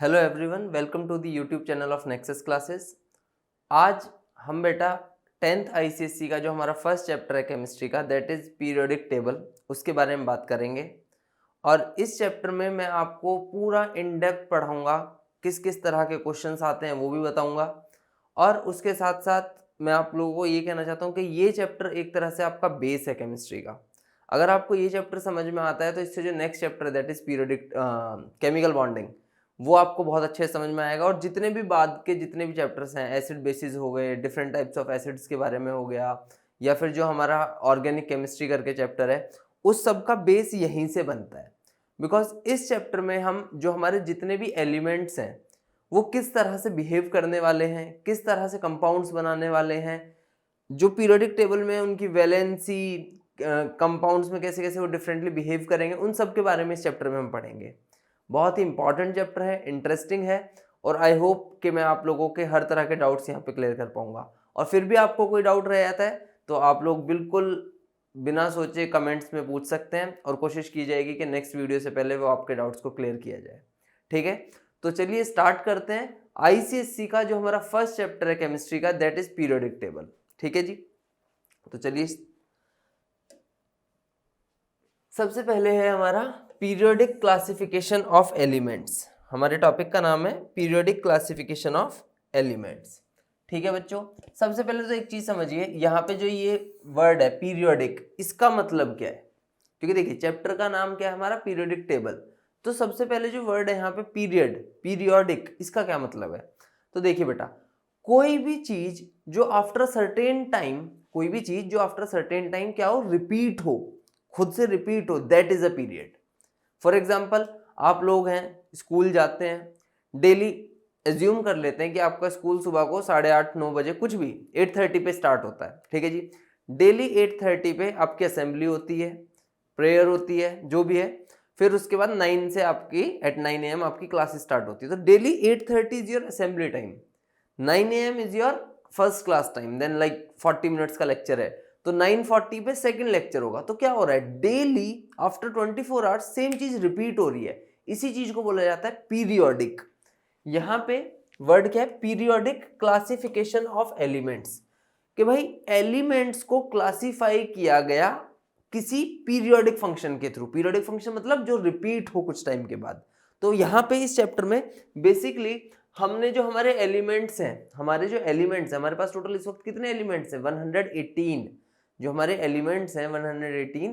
Hello everyone, welcome to the YouTube channel of Nexus classes. आज हम बेटा 10th ICSE का जो हमारा फर्स्ट चैप्टर है केमिस्ट्री का, दैट इज़ पीरियोडिक टेबल, उसके बारे में बात करेंगे। और इस चैप्टर में मैं आपको पूरा इन डेप्थ पढ़ाऊँगा, किस किस तरह के क्वेश्चंस आते हैं वो भी बताऊँगा। और उसके साथ साथ मैं आप लोगों को ये कहना चाहता हूँ कि ये चैप्टर एक तरह से आपका बेस है केमिस्ट्री का। अगर आपको ये चैप्टर समझ में आता है तो इससे जो नेक्स्ट चैप्टर है that is periodic chemical bonding, वो आपको बहुत अच्छे समझ में आएगा। और जितने भी बाद के जितने भी चैप्टर्स हैं, एसिड बेसिस हो गए, डिफरेंट टाइप्स ऑफ एसिड्स के बारे में हो गया, या फिर जो हमारा ऑर्गेनिक केमिस्ट्री करके चैप्टर है, उस सब का बेस यहीं से बनता है। बिकॉज इस चैप्टर में हम जो हमारे जितने भी एलिमेंट्स हैं वो किस तरह से बिहेव करने वाले हैं, किस तरह से कंपाउंड्स बनाने वाले हैं, जो पीरियोडिक टेबल में उनकी वैलेंसी, कंपाउंड्स में कैसे कैसे वो डिफरेंटली बिहेव करेंगे, उन सब के बारे में इस चैप्टर में हम पढ़ेंगे। बहुत ही इंपॉर्टेंट चैप्टर है, इंटरेस्टिंग है, और आई होप कि मैं आप लोगों के हर तरह के डाउट्स यहाँ पे क्लियर कर पाऊंगा। और फिर भी आपको कोई डाउट रह जाता है तो आप लोग बिल्कुल बिना सोचे कमेंट्स में पूछ सकते हैं, और कोशिश की जाएगी कि नेक्स्ट वीडियो से पहले वो आपके डाउट्स को क्लियर किया जाए। ठीक है, तो चलिए स्टार्ट करते हैं आईसीएससी का जो हमारा फर्स्ट चैप्टर है केमिस्ट्री का, दैट इज पीरियोडिक टेबल। ठीक है जी, तो चलिए सबसे पहले है हमारा पीरियोडिक क्लासिफिकेशन ऑफ एलिमेंट्स। हमारे टॉपिक का नाम है पीरियोडिक क्लासिफिकेशन ऑफ एलिमेंट्स। ठीक है बच्चों, सबसे पहले तो एक चीज समझिए, यहाँ पे जो ये वर्ड है पीरियोडिक, इसका मतलब क्या है। क्योंकि देखिए चैप्टर का नाम क्या है हमारा, पीरियोडिक टेबल। तो सबसे पहले जो वर्ड है यहाँ पे पीरियड, पीरियोडिक, इसका क्या मतलब है। तो देखिए बेटा, कोई भी चीज जो आफ्टर सर्टेन टाइम, कोई भी चीज जो आफ्टर सर्टेन टाइम क्या हो, रिपीट हो, खुद से रिपीट हो, that is a period. For example, आप लोग हैं, स्कूल जाते हैं डेली, एज्यूम कर लेते हैं कि आपका स्कूल सुबह को 8:30-9 बजे, कुछ भी 8:30 पे स्टार्ट होता है। ठीक है जी, डेली 8:30 पे आपकी असेंबली होती है, प्रेयर होती है, जो भी है। फिर उसके बाद 9 से आपकी एट 9 AM आपकी क्लास स्टार्ट होती है। तो daily 8:30 is your assembly time, 9 AM is your first class time, then like 40 minutes का लेक्चर है, तो 9:40 पे सेकंड लेक्चर होगा। तो क्या हो रहा है, डेली आफ्टर 24 आवर्स सेम चीज रिपीट हो रही है। इसी चीज को बोला जाता है पीरियोडिक। यहाँ पे वर्ड क्या है, पीरियोडिक क्लासिफिकेशन ऑफ एलिमेंट्स, कि भाई एलिमेंट्स को क्लासिफाई किया गया किसी पीरियोडिक फंक्शन के थ्रू। पीरियोडिक फंक्शन मतलब जो रिपीट हो कुछ टाइम के बाद। तो यहाँ पे इस चैप्टर में बेसिकली हमने जो हमारे एलिमेंट्स हैं, हमारे पास टोटल इस वक्त कितने एलिमेंट्स हैं, 118। जो हमारे एलिमेंट्स हैं 118,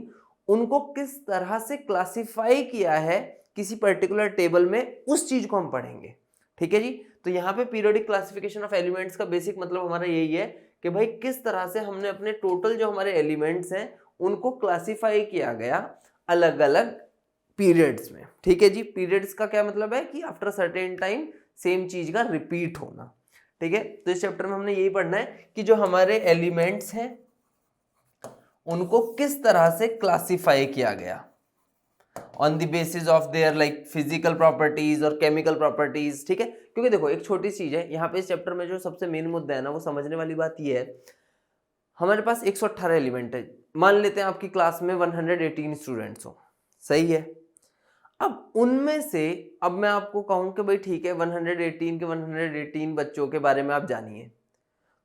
उनको किस तरह से क्लासिफाई किया है किसी पर्टिकुलर टेबल में, उस चीज को हम पढ़ेंगे। ठीक है जी, तो यहाँ पे पीरियोडिक क्लासिफिकेशन ऑफ एलिमेंट्स का बेसिक मतलब हमारा यही है कि भाई किस तरह से हमने अपने टोटल जो हमारे एलिमेंट्स हैं उनको क्लासिफाई किया गया अलग अलग पीरियड्स में। ठीक है जी, पीरियड्स का क्या मतलब है कि आफ्टर सर्टेन टाइम सेम चीज का रिपीट होना। ठीक है, तो इस चैप्टर में हमने यही पढ़ना है कि जो हमारे एलिमेंट्स हैं उनको किस तरह से क्लासिफाई किया गया on the basis of their like physical properties और केमिकल प्रॉपर्टीज। ठीक है, क्योंकि देखो एक छोटी चीज है यहाँ पे इस चैप्टर में, जो सबसे मेन मुद्दा है ना, वो समझने वाली बात ये है, हमारे पास 118 एलिमेंट है। मान लेते हैं आपकी क्लास में 118 स्टूडेंट्स हो, सही है। अब उनमें से, अब मैं आपको कहूं कि भाई ठीक है 118 के 118 बच्चों के बारे में आप जानिए,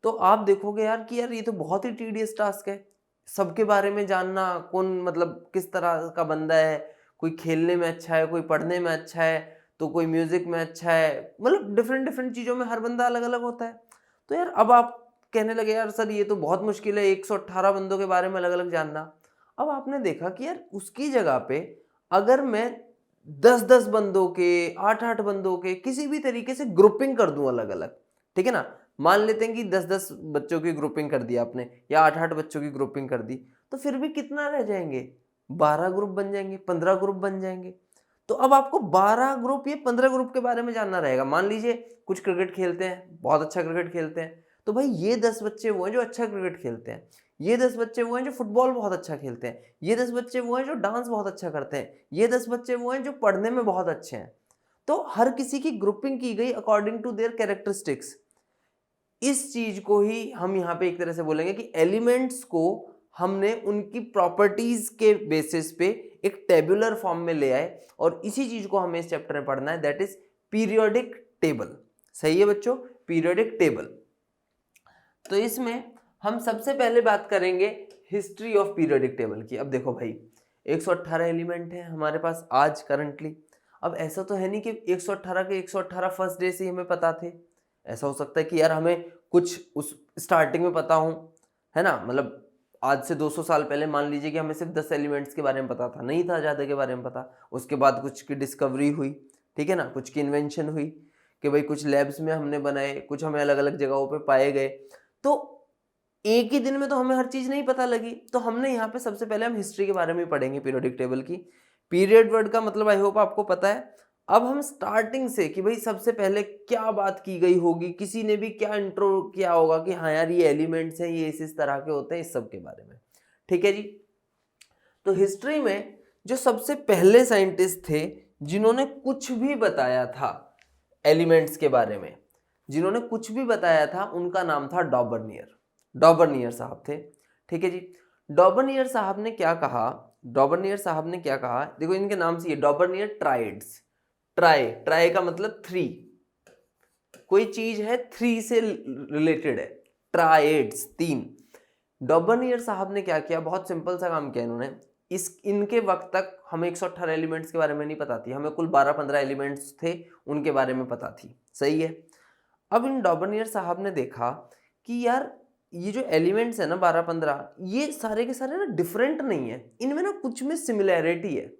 तो आप देखोगे यार कि यार ये तो बहुत ही टीडियस टास्क है, सबके बारे में जानना, कौन मतलब किस तरह का बंदा है, कोई खेलने में अच्छा है, कोई पढ़ने में अच्छा है, तो कोई म्यूजिक में अच्छा है, मतलब डिफरेंट डिफरेंट चीजों में हर बंदा अलग अलग होता है। तो यार अब आप कहने लगे यार सर ये तो बहुत मुश्किल है 118 बंदों के बारे में अलग अलग जानना। अब आपने देखा कि यार उसकी जगह पे अगर मैं 10-10 बंदों के, 8-8 बंदों के किसी भी तरीके से ग्रुपिंग कर दूं अलग अलग, ठीक है ना, मान लेते हैं कि 10-10 बच्चों की ग्रुपिंग कर दी आपने, या 8-8 बच्चों की ग्रुपिंग कर दी, तो फिर भी कितना रह जाएंगे, 12 ग्रुप बन जाएंगे, 15 ग्रुप बन जाएंगे। तो अब आपको 12 ग्रुप या 15 ग्रुप के बारे में जानना रहेगा। मान लीजिए कुछ क्रिकेट खेलते हैं, बहुत अच्छा क्रिकेट खेलते हैं, तो भाई ये 10 बच्चे वो हैं जो अच्छा क्रिकेट खेलते हैं, ये 10 बच्चे वो हैं जो फुटबॉल बहुत अच्छा खेलते हैं, ये 10 बच्चे वो हैं जो डांस बहुत अच्छा करते हैं, ये 10 बच्चे वो हैं जो पढ़ने में बहुत अच्छे हैं। तो हर किसी की ग्रुपिंग की गई अकॉर्डिंग टू देयर कैरेक्टरिस्टिक्स। इस चीज को ही हम यहाँ पे एक तरह से बोलेंगे कि एलिमेंट्स को हमने उनकी प्रॉपर्टीज के बेसिस पे एक टेबुलर फॉर्म में ले आए, और इसी चीज को हमें इस चैप्टर में पढ़ना है, दैट इज पीरियोडिक टेबल। सही है बच्चों, पीरियोडिक टेबल। तो इसमें हम सबसे पहले बात करेंगे हिस्ट्री ऑफ पीरियोडिक टेबल की। अब देखो भाई 118 एलिमेंट है हमारे पास आज करंटली। अब ऐसा तो है नहीं कि 118 के 118 फर्स्ट डे से ही हमें पता थे। ऐसा हो सकता है कि यार हमें कुछ उस स्टार्टिंग में पता हो, है ना, मतलब आज से 200 साल पहले मान लीजिए कि हमें सिर्फ 10 एलिमेंट्स के बारे में पता था, नहीं था ज़्यादा के बारे में पता। उसके बाद कुछ की डिस्कवरी हुई, ठीक है ना, कुछ की इन्वेंशन हुई कि भाई कुछ लैब्स में हमने बनाए, कुछ हमें अलग अलग जगहों पे पाए गए। तो एक ही दिन में तो हमें हर चीज़ नहीं पता लगी। तो हमने यहाँ पे सबसे पहले हम हिस्ट्री के बारे में पढ़ेंगे पीरियोडिक टेबल की। पीरियड वर्ड का मतलब आई होप आपको पता है। अब हम स्टार्टिंग से कि भाई सबसे पहले क्या बात की गई होगी, किसी ने भी क्या इंट्रो किया होगा कि हाँ यार ये एलिमेंट्स हैं, ये इस तरह के होते हैं, इस सब के बारे में। ठीक है जी। तो हिस्ट्री में जो सबसे पहले साइंटिस्ट थे जिन्होंने कुछ भी बताया था एलिमेंट्स के बारे में, जिन्होंने कुछ भी बताया था, उनका नाम था डॉबर्नियर। डॉबर्नियर साहब थे। ठीक है जी। डॉबर्नियर साहब ने क्या कहा, डॉबर्नियर साहब ने क्या कहा, देखो इनके नाम से ये डॉबर्नियर ट्राइड्स। ट्राई का मतलब 3, कोई चीज है 3 से रिलेटेड है, ट्राइड्स 3। डॉबर्नियर साहब ने क्या किया, बहुत सिंपल सा काम किया इन्होंने। इनके वक्त तक हमें 118 एलिमेंट्स के बारे में नहीं पता थी, हमें कुल 12-15 एलिमेंट्स थे उनके बारे में पता थी। सही है। अब इन डॉबर्नियर साहब ने देखा कि यार ये जो एलिमेंट्स है ना 12-15, ये सारे के सारे ना डिफरेंट नहीं है, इनमें ना कुछ में सिमिलैरिटी है।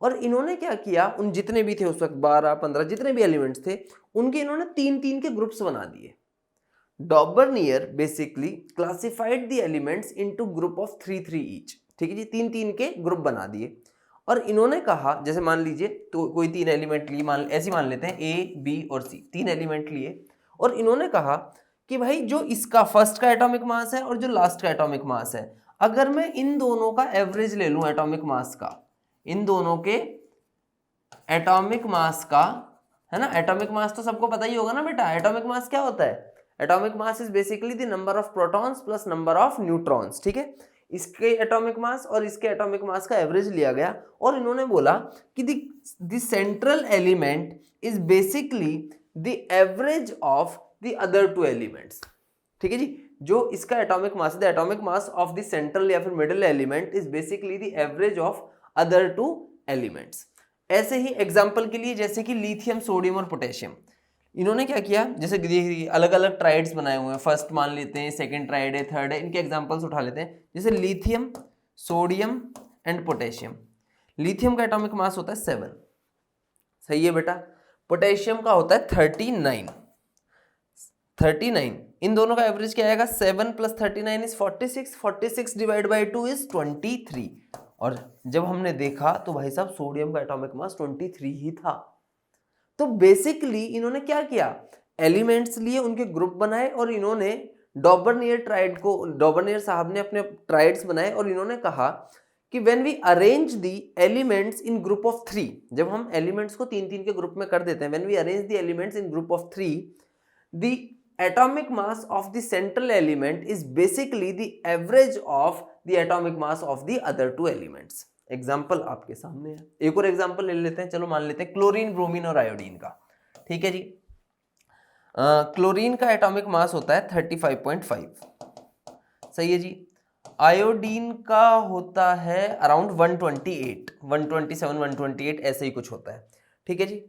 और इन्होंने क्या किया, उन जितने भी थे उस वक्त 12-15 जितने भी एलिमेंट्स थे उनके इन्होंने 3-3 के ग्रुप्स बना दिए। डॉबर्नियर basically classified the elements into group of 3-3 each. ठीक है जी, 3-3 के ग्रुप बना दिए। और इन्होंने कहा, जैसे मान लीजिए तो कोई 3 एलिमेंट लिए, ऐसे मान लेते हैं ए, बी और सी, 3 एलिमेंट लिए। और इन्होंने कहा कि भाई जो इसका फर्स्ट का एटॉमिक मास है और जो लास्ट का एटॉमिक मास है, अगर मैं इन दोनों का एवरेज ले लूं एटॉमिक मास का, इन दोनों के एटॉमिक मास का, है ना, एटॉमिक मास तो सबको पता ही होगा ना बेटा। एटॉमिक मास क्या होता है? Atomic mass is basically the number of protons plus number of neutrons. ठीक है, इसके एटॉमिक मास और इसके एटॉमिक मास का एवरेज लिया गया और इन्होंने बोला कि the central element is basically the average of the other 2 elements. ठीक है जी, जो इसका एटॉमिक मास है, the atomic mass of the central या फिर middle element is basically the average of other 2 elements. ऐसे ही एग्जांपल के लिए जैसे कि लिथियम, सोडियम और पोटेशियम, इन्होंने क्या किया, जैसे अलग अलग ट्राइड्स बनाए हुए हैं, फर्स्ट मान लेते हैं, सेकंड ट्राइड है, थर्ड है, इनके एग्जांपल्स उठा लेते हैं। जैसे lithium, sodium and potassium. Lithium का एटॉमिक मास होता है 7। सही है बेटा। पोटेशियम का होता है 39। इन दोनों का एवरेज क्या आएगा, 7 + 39 इज 46, 46 डिवाइड बाई 2 इज 23। और जब हमने देखा तो भाई साहब सोडियम का एटॉमिक मास 23 ही था। तो बेसिकली इन्होंने क्या किया, एलिमेंट्स लिए, उनके ग्रुप बनाए और इन्होंने डॉबर्नियर साहब ने अपने ट्राइड्स बनाए और इन्होंने कहा कि when we arrange the elements in group of 3, जब हम एलिमेंट्स को 3-3 के ग्रुप में कर देते हैं, when we arrange the elements in group of 3, the atomic mass of the central element is basically the average of the atomic mass of the other 2 elements। Example आपके सामने है, एक और एग्जाम्पल ले लेते हैं। चलो मान लेते हैं क्लोरीन, ब्रोमीन और आयोडीन का। ठीक है जी। क्लोरीन का एटॉमिक मास होता है 35.5। सही है जी। आयोडीन का होता है अराउंड 128, 127, 128 ऐसे ही कुछ होता है। ठीक है जी।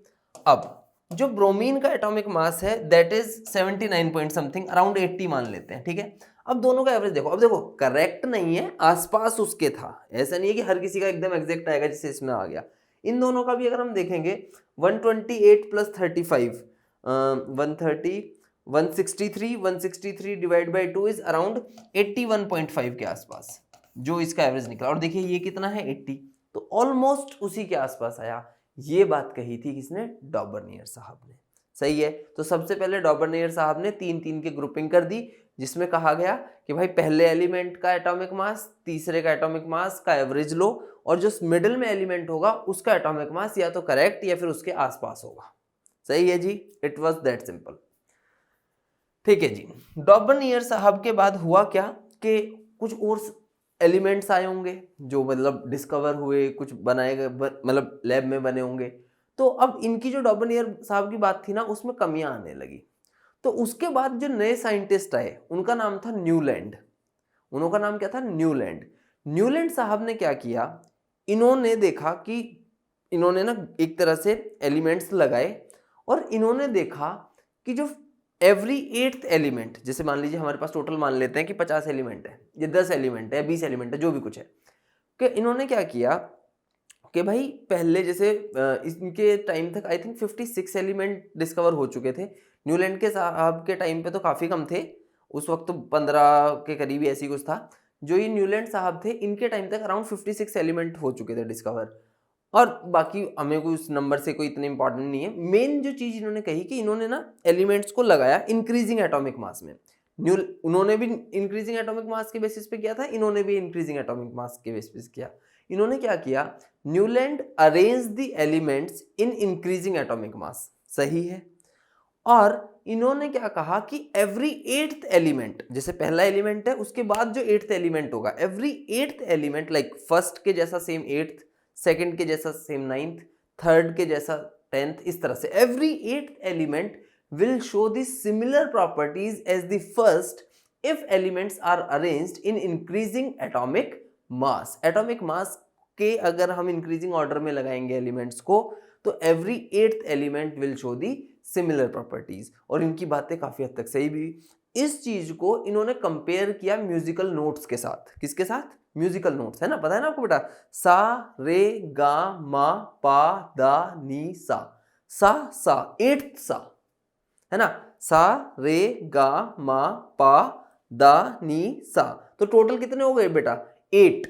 अब जो ब्रोमीन का एटॉमिक मास है that is 79 point something, around 80 मान लेते हैं। ठीक है। अब दोनों का एवरेज देखो, अब देखो करेक्ट नहीं है, आसपास उसके था, ऐसा नहीं है कि हर किसी का एकदम एग्जैक्ट आएगा जैसे इसमें आ गया। इन दोनों का भी अगर हम देखेंगे 128 + 35 130, 163, 163 डिवाइड बाई 2 इज अराउंड 81.5 के आसपास जो इसका एवरेज निकला। और देखिए ये कितना है 80, तो ऑलमोस्ट उसी के आसपास आया। ये बात कही थी किसने, डॉबर्नियर साहब ने। सही है। तो सबसे पहले डॉबर्नियर साहब ने 3-3 की ग्रुपिंग कर दी, जिसमें कहा गया कि भाई पहले एलिमेंट का एटॉमिक मास, तीसरे का एटॉमिक मास का एवरेज लो, और जो मिडिल में एलिमेंट होगा उसका एटॉमिक मास या तो करेक्ट या फिर उसके आसपास होगा। सही है जी, इट वॉज दैट सिंपल। ठीक है जी। डॉबर्नियर साहब के बाद हुआ क्या कि कुछ और एलिमेंट्स आए होंगे जो मतलब डिस्कवर हुए, कुछ बनाए गए, मतलब लैब में बने होंगे। तो अब इनकी जो डॉबनियर साहब की बात थी ना उसमें कमियां आने लगी। तो उसके बाद जो नए साइंटिस्ट आए उनका नाम था न्यूलैंड। उनका नाम क्या था? न्यूलैंड। न्यूलैंड साहब ने क्या किया, इन्होंने देखा कि इन्होंने ना एक तरह से एलिमेंट्स लगाए और इन्होंने देखा कि जो एवरी 8th एलिमेंट, जैसे मान लीजिए हमारे पास टोटल मान लेते हैं कि 50 एलिमेंट है, ये 10 एलिमेंट है, 20 एलिमेंट है, जो भी कुछ है, कि इन्होंने क्या किया कि भाई पहले जैसे इनके टाइम तक आई थिंक 56 एलिमेंट डिस्कवर हो चुके थे। न्यूलैंड के साहब के टाइम पे तो काफ़ी कम थे, उस वक्त तो 15 के करीब ही ऐसी कुछ था। जो ये न्यूलैंड साहब थे इनके टाइम तक अराउंड 56 एलिमेंट हो चुके थे डिस्कवर, और बाकी हमें कोई उस नंबर से कोई इतने इंपॉर्टेंट नहीं है। मेन जो चीज़ इन्होंने कही कि इन्होंने ना एलिमेंट्स को लगाया इंक्रीजिंग एटॉमिक मास में। उन्होंने भी इंक्रीजिंग एटॉमिक मास के बेसिस पे किया था, इन्होंने भी इंक्रीजिंग एटॉमिक मास के बेसिस पे किया। इन्होंने क्या किया, Newland arrange the elements in increasing atomic mass, सही है। और इन्होंने क्या कहा कि एवरी 8th एलिमेंट, जैसे पहला एलिमेंट है उसके बाद जो 8th एलिमेंट होगा, every 8th element like first के जैसा सेम 8th, सेकंड के जैसा सेम 9th, थर्ड के जैसा 10th, इस तरह से every 8th element will show the similar properties as the first if elements are arranged in increasing atomic mass. atomic mass के अगर हम increasing order में लगाएंगे एलिमेंट्स को तो every 8th element will show the similar properties। और इनकी बातें काफी हद तक सही भी। इस चीज को इन्होंने कंपेयर किया म्यूजिकल नोट्स के साथ। किसके साथ? म्यूजिकल नोट्स, है ना, पता है ना आपको बेटा, सा रे गा मा पा दा नी सा, सा 8th सा, है ना, सा रे गा मा पा दा नी सा, तो टोटल कितने हो गए बेटा? 8,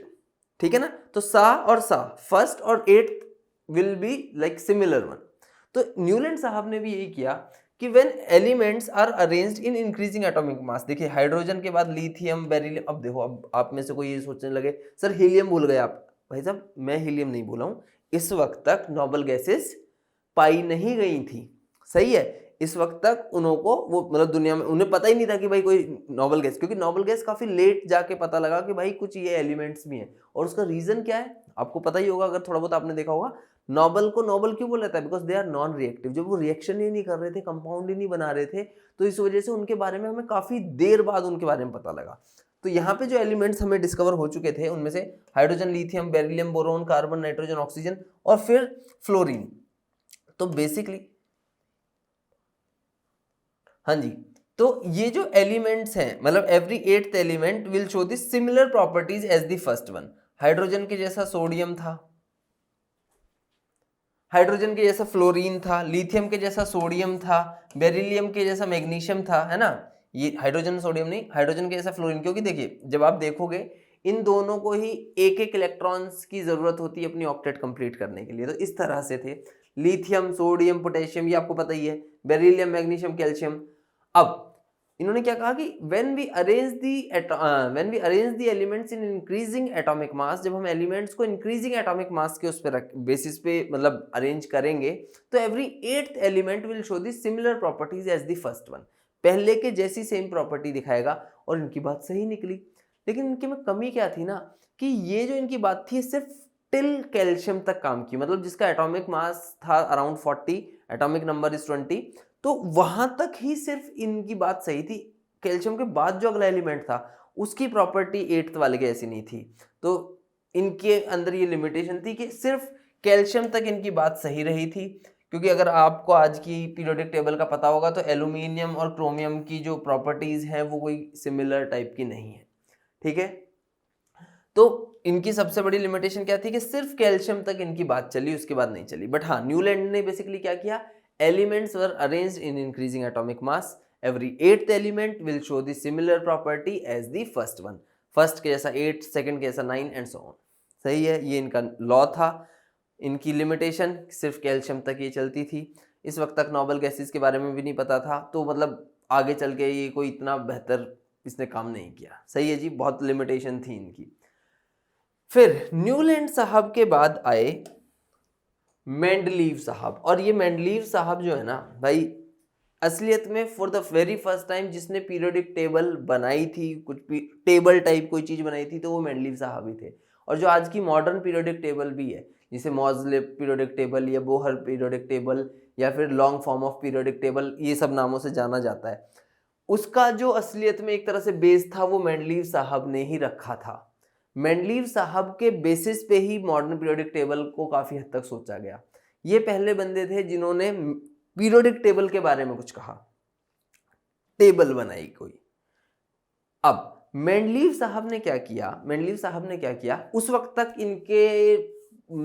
ठीक है ना। तो सा और सा फर्स्ट और 8th will be like similar one. तो न्यूलैंड साहब ने भी यही किया कि when elements are arranged in increasing atomic mass, देखिए हाइड्रोजन के बाद लिथियम, बेरिलियम, अब देखो अब आप में से कोई ये सोचने लगे सर हीलियम भूल गए आप। भाई साहब मैं हीलियम नहीं बोला हूं, इस वक्त तक नोबल गैसेस पाई नहीं गई थी, सही है। इस वक्त तक उनको वो मतलब दुनिया में उन्हें पता ही नहीं था कि भाई कोई नोबल गैस, क्योंकि नोबल गैस काफी लेट जाके पता लगा कि भाई कुछ ये एलिमेंट्स भी हैं। और उसका रीजन क्या है आपको पता ही होगा, अगर थोड़ा बहुत आपने देखा होगा। नोबल को नोबल क्यों बोला जाता है? Because they are non reactive. जब वो रिएक्शन ही नहीं कर रहे थे, कंपाउंड ही नहीं बना रहे थे, तो इस वजह से उनके बारे में हमें काफी देर बाद उनके बारे में पता लगा। तो यहाँ पे जो एलिमेंट्स हमें डिस्कवर हो चुके थे उनमें से hydrogen, lithium, beryllium, boron, carbon, nitrogen, oxygen और फिर फ्लोरीन। तो बेसिकली हाँ जी, तो ये जो एलिमेंट्स हैं मतलब every 8th element will show the similar properties as the first one. Hydrogen के जैसा सोडियम था, हाइड्रोजन के जैसा फ्लोरीन था, लिथियम के जैसा सोडियम था, बेरिलियम के जैसा मैग्नीशियम था, है ना। ये हाइड्रोजन सोडियम नहीं, हाइड्रोजन के जैसा फ्लोरीन, क्योंकि देखिए जब आप देखोगे इन दोनों को ही एक एक इलेक्ट्रॉन्स की जरूरत होती है अपनी ऑक्टेट कंप्लीट करने के लिए। तो इस तरह से थे लिथियम, सोडियम, पोटेशियम, ये आपको पता ही है, बेरिलियम, मैग्नीशियम, कैल्शियम। अब इन्होंने क्या कहा कि when we arrange the elements in increasing atomic mass, जब हम एलिमेंट्स को इंक्रीजिंग एटॉमिक मास के उस पे बेसिस पे मतलब अरेंज करेंगे तो every 8th element will show the similar properties as the first one, पहले के जैसी सेम प्रॉपर्टी दिखाएगा। और इनकी बात सही निकली, लेकिन इनके में कमी क्या थी ना कि ये जो इनकी बात थी सिर्फ टिल कैल्शियम तक काम की, मतलब जिसका एटॉमिक मास था अराउंड 40, एटॉमिक नंबर इज 20, तो वहां तक ही सिर्फ इनकी बात सही थी। कैल्शियम के बाद जो अगला एलिमेंट था उसकी प्रॉपर्टी 8th वाले के ऐसी नहीं थी। तो इनके अंदर ये लिमिटेशन थी कि सिर्फ कैल्शियम तक इनकी बात सही रही थी। क्योंकि अगर आपको आज की पीरियोडिक टेबल का पता होगा तो एल्यूमिनियम और क्रोमियम की जो प्रॉपर्टीज हैं वो कोई सिमिलर टाइप की नहीं है, ठीक है। तो इनकी सबसे बड़ी लिमिटेशन क्या थी कि सिर्फ कैल्शियम तक इनकी बात चली, उसके बाद नहीं चली। बट हाँ, न्यूलैंड ने बेसिकली क्या किया, elements were arranged in increasing atomic mass, every 8th element will show the similar property as the first one, first के जैसा 8, second के जैसा 9 and so on। सही है, ये इनका लॉ था। इनकी लिमिटेशन सिर्फ कैल्शियम तक ये चलती थी। इस वक्त तक नोबल गैसेस के बारे में भी नहीं पता था, तो मतलब आगे चल के ये कोई इतना बेहतर इसने काम नहीं किया। सही है जी, बहुत लिमिटेशन थी इनकी। फिर न्यूलैंड साहब के बाद आए मेंडलीव साहब। और ये मेंडलीव साहब जो है ना भाई, असलियत में for the very first time जिसने पीरियोडिक टेबल बनाई थी, कुछ टेबल टाइप कोई चीज बनाई थी, तो वो मेंडलीव साहब ही थे। और जो आज की मॉडर्न पीरियोडिक टेबल भी है, जिसे मॉजले पीरियोडिक टेबल या बोहर पीरियोडिक टेबल या फिर long form of periodic table, ये सब नामों से जाना जाता है, उसका जो असलियत में एक तरह से बेस था वो मेंडलीव साहब ने ही रखा था। मेंडलीव साहब के बेसिस पे ही मॉडर्न पीरियोडिक टेबल को काफी हद तक सोचा गया। ये पहले बंदे थे जिन्होंने पीरियोडिक टेबल के बारे में कुछ कहा, टेबल बनाई कोई। अब मेंडलीव साहब ने क्या किया, उस वक्त तक इनके,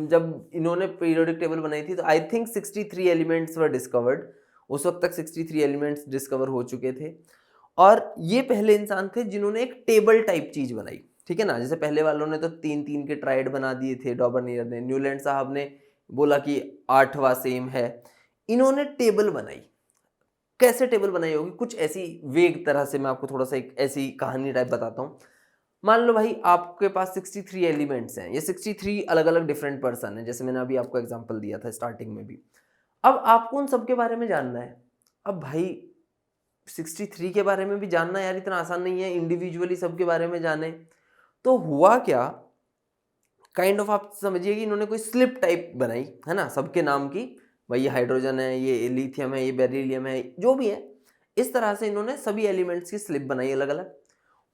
जब इन्होंने पीरियोडिक टेबल बनाई थी तो I think 63 elements were discovered. उस वक्त तक 63 एलिमेंट्स डिस्कवर हो चुके थे और ये पहले इंसान थे जिन्होंने एक टेबल टाइप चीज बनाई, ठीक है ना। जैसे पहले वालों ने तो 3-3 के ट्राइड बना दिए थे, डॉबरनियर ने, न्यूलैंड साहब ने बोला कि 8वां सेम है, इन्होंने टेबल बनाई। कैसे टेबल बनाई होगी, कुछ ऐसी वेग तरह से मैं आपको थोड़ा सा एक ऐसी कहानी टाइप बताता हूँ। मान लो भाई आपके पास 63 एलिमेंट्स हैं, ये 63 अलग अलग डिफरेंट पर्सन हैं, जैसे मैंने अभी आपको एग्जांपल दिया था स्टार्टिंग में भी। अब आपको उन सब के बारे में जानना है। अब भाई 63 के बारे में भी जानना यार इतना आसान नहीं है, इंडिविजुअली सबके बारे में जाने। तो हुआ क्या, काइंड ऑफ आप समझिए कि इन्होंने कोई स्लिप टाइप बनाई है ना, सबके नाम की, भाई ये हाइड्रोजन है, ये लिथियम है, ये बेरिलियम है, जो भी है, इस तरह से इन्होंने सभी एलिमेंट्स की स्लिप बनाई अलग अलग।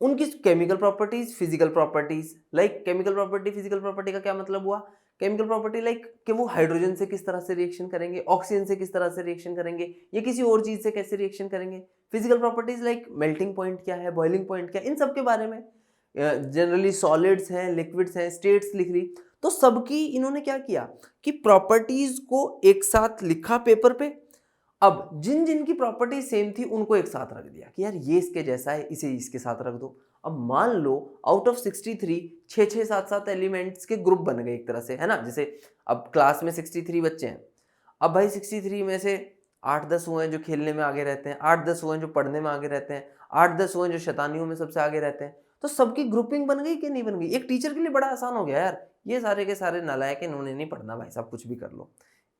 उनकी chemical properties, physical properties, like chemical property, physical property का क्या मतलब हुआ, केमिकल प्रॉपर्टी लाइक कि वो हाइड्रोजन से किस तरह से रिएक्शन करेंगे, ऑक्सीजन से किस तरह से रिएक्शन करेंगे, या किसी और चीज से कैसे रिएक्शन करेंगे। Physical properties like melting point क्या है, बॉइलिंग पॉइंट क्या है, इन सब के बारे में। जनरली सॉलिड्स हैं, लिक्विड्स हैं, स्टेट्स लिख ली। तो सबकी इन्होंने क्या किया कि प्रॉपर्टीज को एक साथ लिखा पेपर पे। अब जिन जिन की प्रॉपर्टी सेम थी उनको एक साथ रख दिया कि यार ये इसके जैसा है, इसे इसके साथ रख दो। अब मान लो आउट ऑफ 63 6-6 7-7 एलिमेंट्स के ग्रुप बन गए एक तरह से, है ना। जैसे अब क्लास में 63 बच्चे हैं, अब भाई 63 में से 8-10 हुए हैं जो खेलने में आगे रहते हैं, 8-10 हुए हैं जो पढ़ने में आगे रहते हैं, 8-10 हुए हैं जो शैतानियों में सबसे आगे रहते हैं। तो सबकी ग्रुपिंग बन गई कि नहीं बन गई। एक टीचर के लिए बड़ा आसान हो गया यार, ये सारे के सारे नालायक हैं, इन्होंने नहीं पढ़ना भाई साहब, कुछ भी कर लो।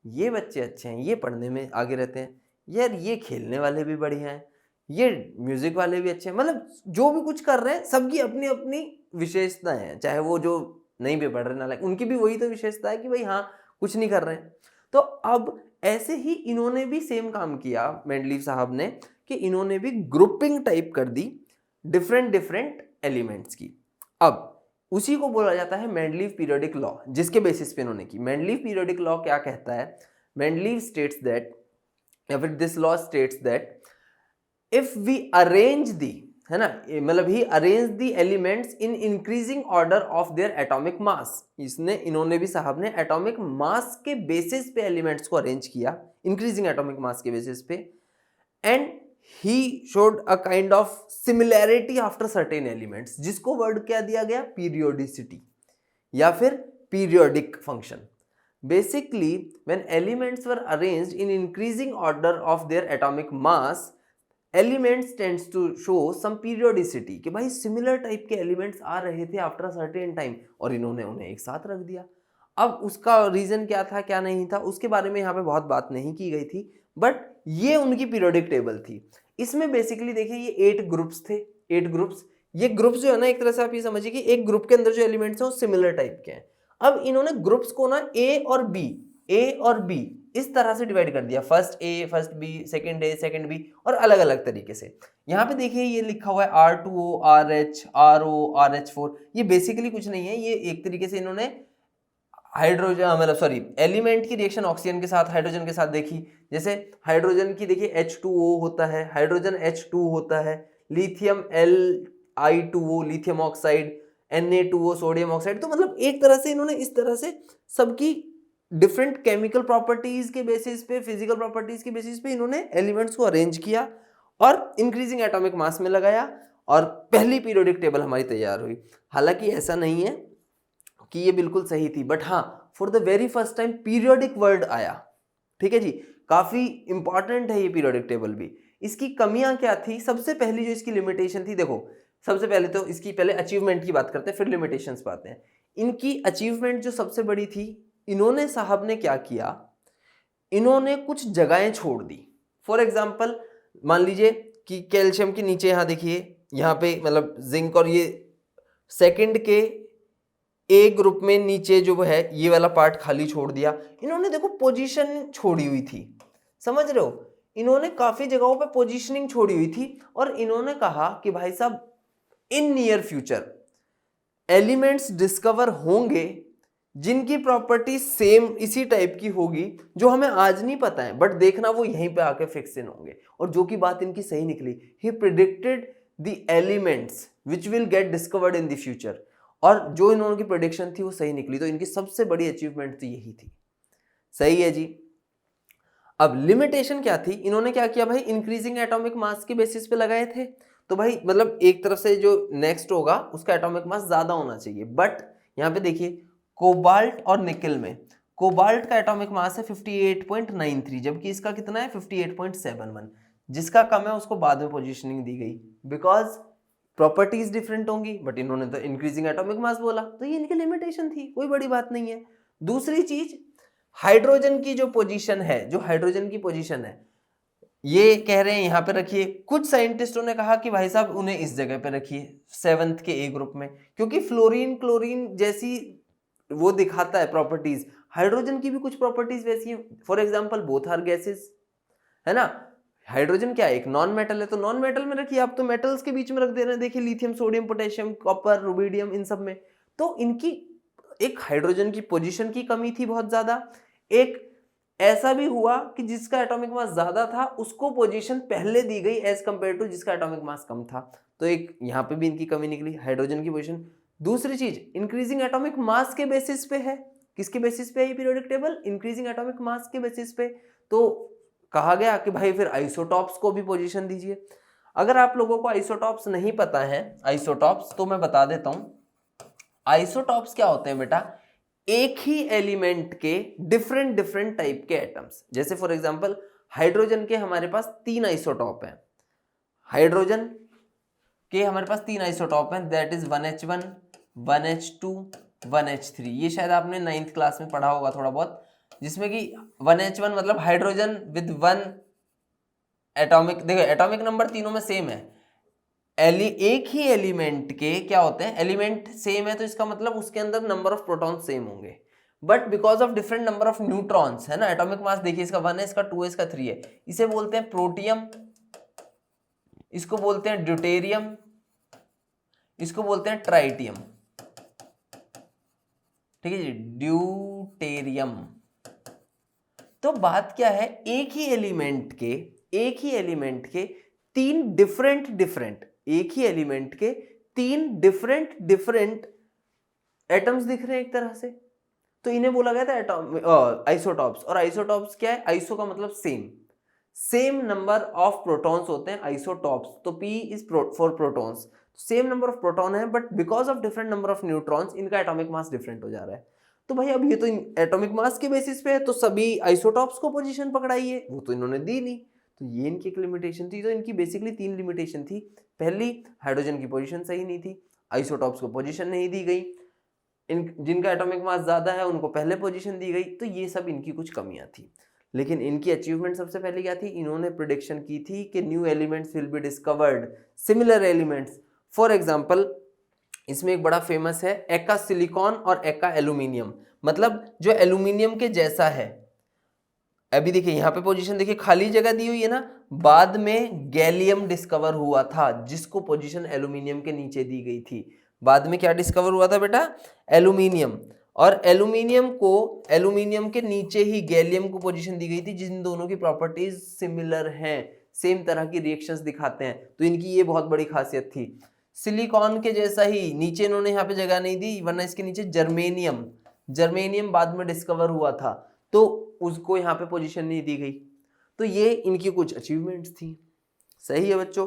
ये बच्चे अच्छे हैं, ये पढ़ने में आगे रहते हैं, यार ये खेलने वाले भी बढ़िया हैं, ये म्यूजिक वाले भी अच्छे हैं। मतलब जो भी कुछ कर रहे हैं सबकी अपनी अपनी विशेषताएं हैं, चाहे वो जो नहीं भी पढ़ रहे नालायक, उनकी भी वही तो विशेषता है कि भाई हाँ कुछ नहीं कर रहे हैं। तो अब ऐसे ही इन्होंने भी सेम काम किया मेंडलीव साहब ने, कि इन्होंने भी ग्रुपिंग टाइप कर दी डिफरेंट डिफरेंट एलिमेंट्स की। अब उसी को बोला जाता है मेंडलीव पीरियोडिक लॉ, जिसके बेसिस पे इन्होंने की। मेंडलीव पीरियोडिक लॉ क्या कहता है, मेंडलीव स्टेट्स दैट, या फिर this law states that if we arrange the, है ना, मतलब he arrange the elements in increasing order of their atomic mass. इन्होंने भी साहब ने एटॉमिक मास के बेसिस पे एलिमेंट्स को अरेंज किया, इंक्रीजिंग एटॉमिक मास के बेसिस पे, and he showed a kind of similarity after certain elements, जिसको वर्ड क्या दिया गया, periodicity या फिर periodic function। Basically when elements were arranged in increasing order of their atomic mass, elements tends to show some periodicity, कि भाई similar type के elements आ रहे थे after a certain time और इन्होंने उन्हें एक साथ रख दिया। अब उसका रीजन क्या था क्या नहीं था उसके बारे में यहाँ पे बहुत बात नहीं की गई थी, बट ये उनकी पीरियोडिक टेबल थी। इसमें बेसिकली देखिए ये 8 ग्रुप्स थे, 8 ग्रुप्स। ये ग्रुप्स जो है ना, एक तरह से आप ये समझिए कि एक ग्रुप के अंदर जो एलिमेंट्स हैं वो सिमिलर टाइप के हैं। अब इन्होंने ग्रुप्स को ना ए और बी इस तरह से डिवाइड कर दिया, first A, first B, second A, second B, और अलग अलग तरीके से। यहाँ पे देखिए ये लिखा हुआ है R2O, RH, RO, RH4। ये बेसिकली कुछ नहीं है, ये एक तरीके से इन्होंने हाइड्रोजन मतलब सॉरी एलिमेंट की रिएक्शन ऑक्सीजन के साथ हाइड्रोजन के साथ देखी। जैसे हाइड्रोजन की देखिए H2O होता है, हाइड्रोजन H2 होता है, lithium Li2O lithium oxide, Na2O sodium oxide. तो मतलब एक तरह से इन्होंने इस तरह से सबकी डिफरेंट केमिकल प्रॉपर्टीज के बेसिस पे, फिजिकल प्रॉपर्टीज के बेसिस पे इन्होंने एलिमेंट्स को अरेंज किया और इंक्रीजिंग एटॉमिक मास में लगाया और पहली पीरियोडिक टेबल हमारी तैयार हुई। हालांकि ऐसा नहीं है कि ये बिल्कुल सही थी, बट हाँ for the very first time periodic word आया। ठीक है जी, काफी इंपॉर्टेंट है ये पीरियोडिक टेबल भी। इसकी कमियां क्या थी, सबसे पहली जो इसकी लिमिटेशन थी, देखो सबसे पहले तो इसकी पहले अचीवमेंट की बात करते हैं फिर लिमिटेशंस पे आते हैं। इनकी अचीवमेंट जो सबसे बड़ी थी, इन्होंने साहब ने क्या किया, इन्होंने कुछ जगहें छोड़ दी। फॉर एग्जाम्पल मान लीजिए कि कैल्शियम के नीचे यहाँ देखिए, यहाँ पे मतलब जिंक और ये सेकंड के ए ग्रुप में नीचे जो है ये वाला पार्ट खाली छोड़ दिया। इन्होंने देखो पोजीशन छोड़ी हुई थी, समझ रहे हो, इन्होंने काफी जगहों पे पोजीशनिंग छोड़ी हुई थी और इन्होंने कहा कि भाई साहब in near future elements discover होंगे जिनकी प्रॉपर्टी सेम इसी टाइप की होगी जो हमें आज नहीं पता है, बट देखना वो यहीं पे आके फिक्स इन होंगे। और जो कि बात इनकी सही निकली, he predicted the elements which will get discovered in the future, और जो इन्होंने की प्रेडिक्शन थी वो सही निकली। तो इनकी सबसे बड़ी अचीवमेंट तो यही थी। सही है जी। अब लिमिटेशन क्या थी, इन्होंने क्या किया भाई, इंक्रीजिंग एटॉमिक मास के बेसिस पे लगाए थे। तो भाई मतलब एक तरफ से जो नेक्स्ट होगा उसका एटॉमिक मास ज्यादा होना चाहिए, बट यहाँ पे देखिए कोबाल्ट और निकल में कोबाल्ट का एटॉमिक मास है 58.93, जबकि इसका कितना है 58.71। जिसका कम है उसको बाद में पोजीशनिंग दी गई बिकॉज प्रॉपर्टीज डिफरेंट होंगी, बट इन्होंने तो इंक्रीजिंग एटॉमिक मास बोला, तो ये इनकी लिमिटेशन थी, कोई बड़ी बात नहीं है। दूसरी चीज, हाइड्रोजन की जो पोजीशन है, जो हाइड्रोजन की पोजीशन है, ये कह रहे हैं यहां पे रखिए। कुछ साइंटिस्टों ने कहा कि भाई साहब उन्हें इस जगह पे रखिए 7th के ए ग्रुप में, क्योंकि फ्लोरीन क्लोरीन जैसी वो दिखाता है प्रॉपर्टीज, हाइड्रोजन की भी कुछ प्रॉपर्टीज वैसी है। For example both are gases, है ना। हाइड्रोजन क्या है, एक नॉन मेटल है, तो नॉन मेटल में रखिए, आप तो मेटल्स के बीच में रख दे रहे हैं। देखिए lithium, sodium, potassium, copper, rubidium, इन सब में तो इनकी एक हाइड्रोजन की पोजीशन की कमी थी बहुत ज्यादा। एक ऐसा भी हुआ कि जिसका एटॉमिक मास ज्यादा था उसको पोजीशन पहले दी गई एज कंपेयर टू जिसका एटॉमिक मास कम था, तो एक यहाँ पे भी इनकी कमी निकली, हाइड्रोजन की पोजीशन। दूसरी चीज, इंक्रीजिंग एटॉमिक मास के बेसिस पे है। किसके बेसिस पे है ये पीरियोडिक टेबल, इंक्रीजिंग एटॉमिक मास के बेसिस पे। तो कहा गया कि भाई फिर आइसोटॉप्स को भी पोजीशन दीजिए। अगर आप लोगों को आइसोटॉप्स नहीं पता है, आइसोटॉप्स तो मैं बता देता हूं। आइसोटॉप्स क्या होते हैं बेटा, एक ही एलिमेंट के डिफरेंट डिफरेंट टाइप के एटम्स। जैसे फॉर एग्जांपल हाइड्रोजन के हमारे पास 3 आइसोटॉप हैं, हाइड्रोजन के हमारे पास 3 आइसोटॉप हैं, that is 1H1, 1H2, 1H3। ये शायद आपने 9th क्लास में पढ़ा होगा थोड़ा बहुत, जिसमें कि 1H1 मतलब हाइड्रोजन विद 1 एटॉमिक, देखो एटॉमिक नंबर तीनों में सेम है। एक ही एलिमेंट के क्या होते हैं, एलिमेंट सेम है तो इसका मतलब उसके अंदर नंबर ऑफ प्रोटॉन्स सेम होंगे, but because of different number of neutrons, है ना। एटॉमिक मास देखिए, इसका 1 है, इसका 2 है, इसका 3 है। इसे बोलते हैं प्रोटियम, इसको बोलते हैं ड्यूटेरियम, इसको बोलते हैं ट्राइटियम। ठीक है जी, ड्यूटेरियम। तो बात क्या है, एक ही एलिमेंट के 3 डिफरेंट एक ही एलिमेंट के 3 डिफरेंट एटम्स दिख रहे हैं एक तरह से, तो इन्हें बोला गया था आइसोटॉप्स। और आइसोटॉप्स क्या है, आइसो का मतलब सेम नंबर ऑफ प्रोटॉन्स होते हैं आइसोटॉप्स। तो P is for protons, same number of proton है, but because of different number of neutrons इनका एटॉमिक मास डिफरेंट हो जा रहा है। तो भाई अब ये तो एटॉमिक मास के बेसिस पे है, तो सभी आइसोटॉप्स को पोजीशन पकड़ाइए, वो तो इन्होंने दी नहीं, तो ये इनकी एक लिमिटेशन थी। तो इनकी बेसिकली 3 लिमिटेशन थी। पहली, हाइड्रोजन की पोजीशन सही नहीं थी, आइसोटॉप्स को पोजीशन नहीं दी गई, जिनका एटॉमिक मास ज्यादा है उनको पहले पोजीशन दी गई, तो ये सब इनकी कुछ कमियां थी। लेकिन इनकी अचीवमेंट सबसे पहले क्या थी, इन्होंने प्रेडिक्शन की थी कि new elements will be discovered, similar elements. For example इसमें एक बड़ा फेमस है एका सिलिकॉन और एका एल्यूमिनियम, मतलब जो एल्यूमिनियम के जैसा है। अभी देखिए यहाँ पे पोजीशन देखिए, खाली जगह दी हुई है ना, बाद में गैलियम डिस्कवर हुआ था जिसको पोजीशन एल्यूमिनियम के नीचे दी गई थी। बाद में क्या डिस्कवर हुआ था बेटा, एल्यूमिनियम, और एल्यूमिनियम के नीचे ही गैलियम को पोजीशन दी गई थी, जिन दोनों की प्रॉपर्टीज सिमिलर हैं, सेम तरह की रिएक्शंस दिखाते हैं, तो इनकी ये बहुत बड़ी खासियत थी। सिलिकॉन के जैसा ही नीचे इन्होंने यहाँ पे जगह नहीं दी, वरना इसके नीचे जर्मेनियम बाद में डिस्कवर हुआ था, तो उसको यहाँ पे पोजीशन नहीं दी गई। तो ये इनकी कुछ अचीवमेंट्स थी। सही है बच्चों।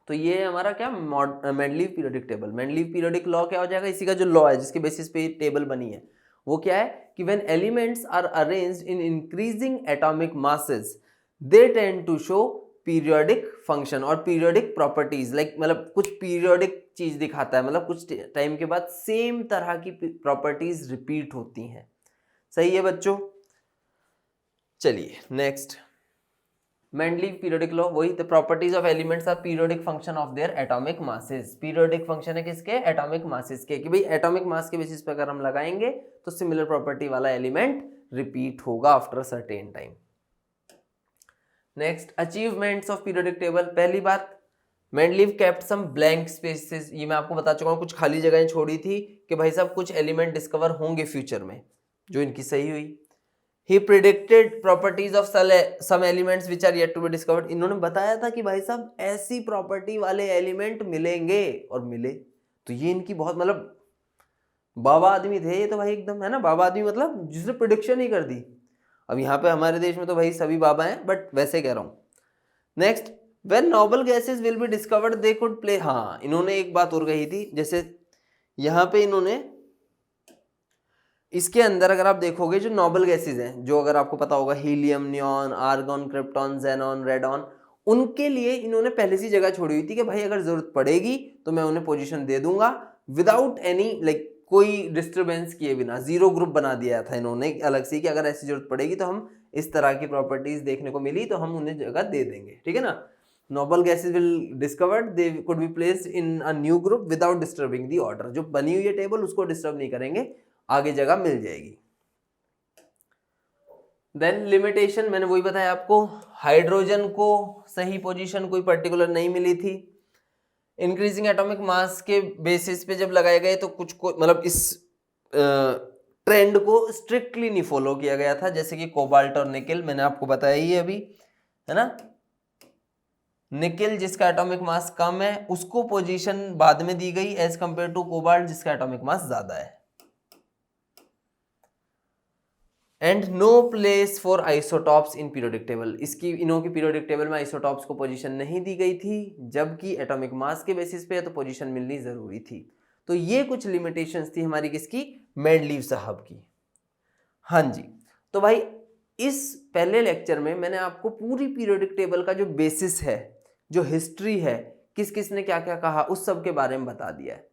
तो ये हमारा क्या, Mendeleev periodic table. Mendeleev periodic law क्या हो जाएगा, इसी का जो लॉ है जिसके बेसिस पे टेबल बनी है, वो क्या है कि when elements are arranged in increasing atomic masses they tend to show periodic function और पीरियोडिक प्रॉपर्टीज, लाइक मतलब कुछ पीरियोडिक चीज दिखाता है, मतलब कुछ टाइम के बाद सेम तरह की प्रॉपर्टीज रिपीट होती हैं। सही है बच्चों। चलिए नेक्स्ट, मेंडलीव पीरियोडिक लॉ, वही the properties of elements are periodic function of their atomic masses. Periodic function है किसके? एटॉमिक मासेस के, कि भाई एटॉमिक मास के बेसिस पे अगर हम लगाएंगे तो सिमिलर प्रॉपर्टी वाला एलिमेंट रिपीट होगा after certain time. Next, achievements of periodic table. पहली बात, मेंडलीव केप्ट सम ब्लैंक स्पेसेस, ये मैं आपको बता चुका हूँ, कुछ खाली जगहें छोड़ी थी कि भाई साहब कुछ एलिमेंट डिस्कवर होंगे फ्यूचर में, जो इनकी सही हुई। He predicted properties of some elements which are yet to be discovered। इन्होंने बताया था कि भाई साहब ऐसी प्रॉपर्टी वाले एलिमेंट मिलेंगे, और मिले। तो ये इनकी बहुत, मतलब बाबा आदमी थे ये तो भाई, एकदम, है ना, बाबा आदमी मतलब जिसने प्रिडिक्शन ही कर दी। अब यहाँ पे हमारे देश में तो भाई सभी बाबा हैं, बट वैसे कह रहा हूँ। Next, when noble gases will be discovered they could play। हाँ, इन्होंने एक बात और कही थी, जैसे यहाँ पे इन्होंने इसके अंदर अगर आप देखोगे जो नोबल गैसेज हैं, जो अगर आपको पता होगा helium, neon, argon, krypton, xenon, radon, उनके लिए इन्होंने पहले से जगह छोड़ी हुई थी कि भाई अगर जरूरत पड़ेगी तो मैं उन्हें पोजीशन दे दूंगा विदाउट एनी लाइक कोई डिस्टरबेंस किए बिना। जीरो ग्रुप बना दिया था इन्होंने अलग से कि अगर ऐसी जरूरत पड़ेगी तो हम इस तरह की प्रॉपर्टीज देखने को मिली तो हम उन्हें जगह दे देंगे, ठीक है ना। Noble gases will discovered, they could be placed in a new group without disturbing the order. जो बनी हुई है टेबल उसको डिस्टर्ब नहीं करेंगे, आगे जगह मिल जाएगी। देन लिमिटेशन, मैंने वही बताया आपको, हाइड्रोजन को सही पोजीशन कोई पर्टिकुलर नहीं मिली थी। इंक्रीजिंग एटॉमिक मास के बेसिस पे जब लगाए गए तो कुछ को मतलब इस ट्रेंड को स्ट्रिक्टली नहीं फॉलो किया गया था, जैसे कि कोबाल्ट और निकेल, मैंने आपको बताया ही अभी, है ना। निकेल जिसका एटॉमिक मास कम है उसको पोजीशन बाद में दी गई एज कंपेयर टू कोबाल्ट जिसका एटॉमिक मास ज्यादा है। And no place for isotopes in periodic table, इसकी इनों की पीरियोडिक टेबल में आइसोटॉप्स को पोजीशन नहीं दी गई थी, जबकि एटॉमिक मास के बेसिस पे तो पोजीशन मिलनी जरूरी थी। तो ये कुछ लिमिटेशंस थी हमारी किसकी? मेंडलीव साहब की। हाँ जी, तो भाई इस पहले लेक्चर में मैंने आपको पूरी पीरियोडिक टेबल का जो बेसिस है, जो हिस्ट्री है, किस किस ने क्या क्या कहा, उस सब के बारे में बता दिया है।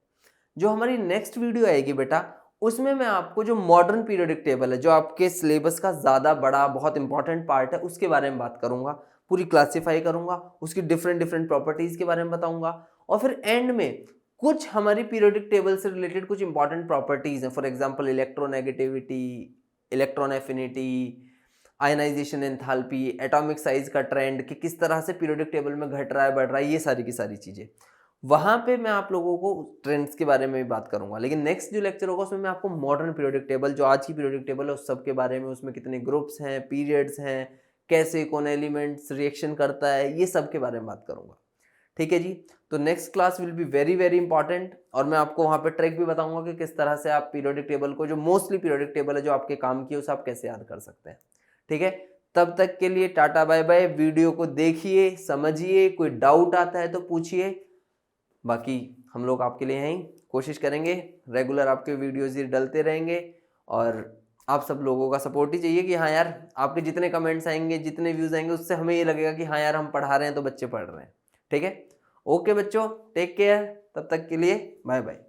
जो हमारी नेक्स्ट वीडियो आएगी बेटा, उसमें मैं आपको जो मॉडर्न पीरियोडिक टेबल है, जो आपके सिलेबस का ज़्यादा बड़ा बहुत इंपॉर्टेंट पार्ट है, उसके बारे में बात करूंगा, पूरी क्लासीफाई करूंगा, उसकी डिफरेंट डिफरेंट प्रॉपर्टीज़ के बारे में बताऊंगा, और फिर एंड में कुछ हमारी पीरियोडिक टेबल से रिलेटेड कुछ इंपॉर्टेंट प्रॉपर्टीज़ हैं। For example electronegativity, electron affinity, ionization enthalpy, atomic size का ट्रेंड कि किस तरह से पीरियोडिक टेबल में घट रहा है बढ़ रहा है, ये सारी की सारी चीज़ें वहाँ पे मैं आप लोगों को ट्रेंड्स के बारे में भी बात करूंगा। लेकिन नेक्स्ट जो लेक्चर होगा उसमें मैं आपको मॉडर्न पीरियोडिक टेबल, जो आज की पीरियोडिक टेबल है, उस सब के बारे में, उसमें कितने ग्रुप्स हैं, पीरियड्स हैं, कैसे कौन एलिमेंट्स रिएक्शन करता है, ये सब के बारे में बात करूंगा, ठीक है जी। तो next class will be very very important, और मैं आपको वहाँ पे ट्रिक भी बताऊंगा कि किस तरह से आप पीरियोडिक टेबल को, जो मोस्टली पीरियोडिक टेबल है जो आपके काम की है, उसे आप कैसे याद कर सकते हैं, ठीक है। तब तक के लिए टाटा बाय बाय। वीडियो को देखिए, समझिए, कोई डाउट आता है तो पूछिए, बाकी हम लोग आपके लिए हैं, कोशिश करेंगे रेगुलर आपके वीडियोज़ ही डलते रहेंगे, और आप सब लोगों का सपोर्ट ही चाहिए कि हाँ यार, आपके जितने कमेंट्स आएंगे, जितने व्यूज़ आएंगे, उससे हमें ये लगेगा कि हाँ यार हम पढ़ा रहे हैं तो बच्चे पढ़ रहे हैं, ठीक है। ओके बच्चों, टेक केयर, तब तक के लिए बाय बाय।